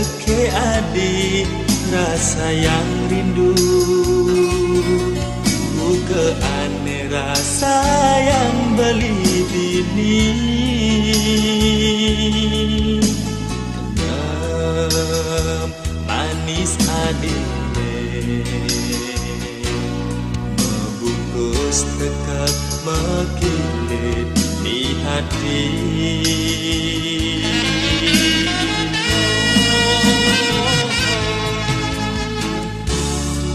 Deke adik rasa yang rindu, buka ane rasa yang beli dini. Kendam manis adik membungkus tekap mekilit di hati.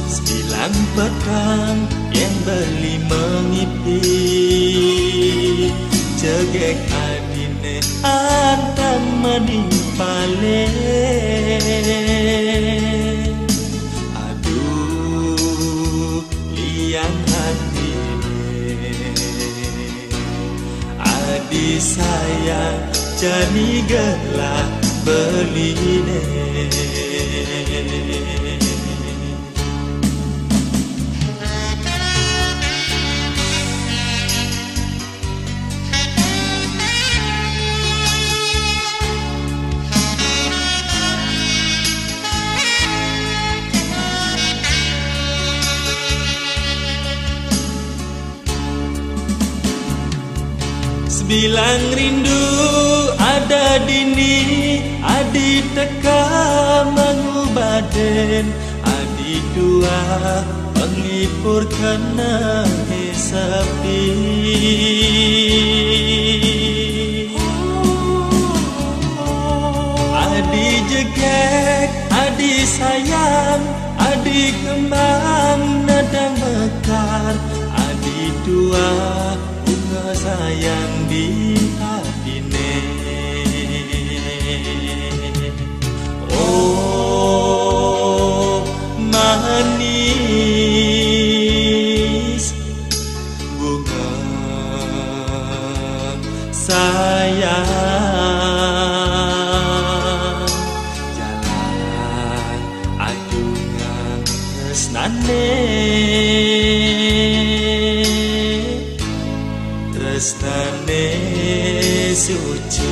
Sembilan petang yang beli mengipi, cegek adine antan maning pale. Aduh liang hatine, adi sayang jadi gelap beline. Bilang rindu ada dini, adi teka mengubaden, adi dua penglipur kena sepi. Adi jegek, adi sayang, adi kembang nadang mekar, adi dua bunga sayang di hatine. Oh manis bunga sayang, jalan ajungan tresnane, tresnane suci.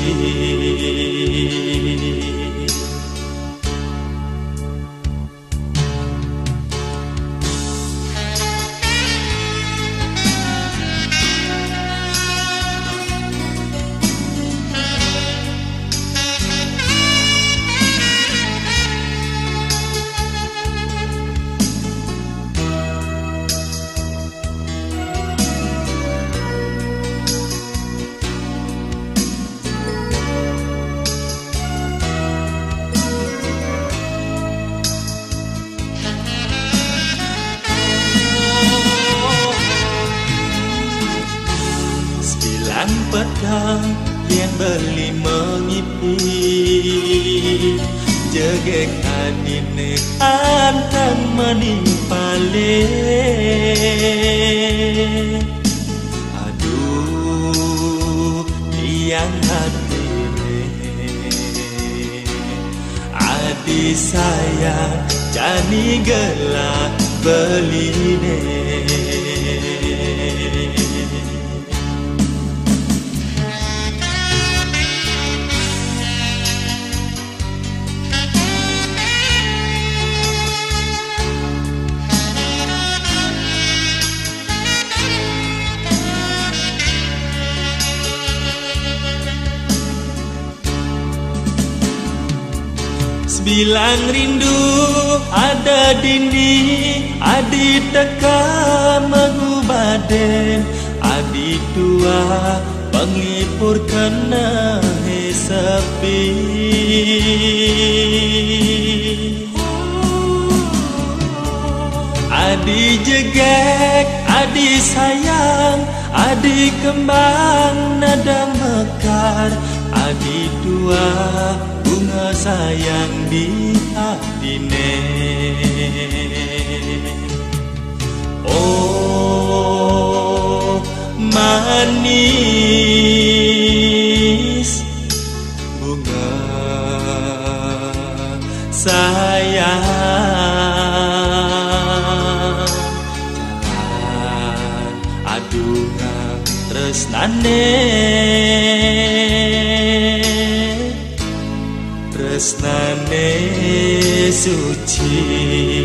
Pedang yang beli mengipi, jegek adine antan maning pale. Aduh liang hatine, adi sayang jani gelap beline. Bilang rindu ada dini, adi teka mengubaden, adi dua penglipur kena sepi. Adi jegek, adi sayang, adi kembang nadang mekar, adi dua bunga sayang di hatine. Oh manis bunga sayang, jalan adungan tresnane, tresnane suci.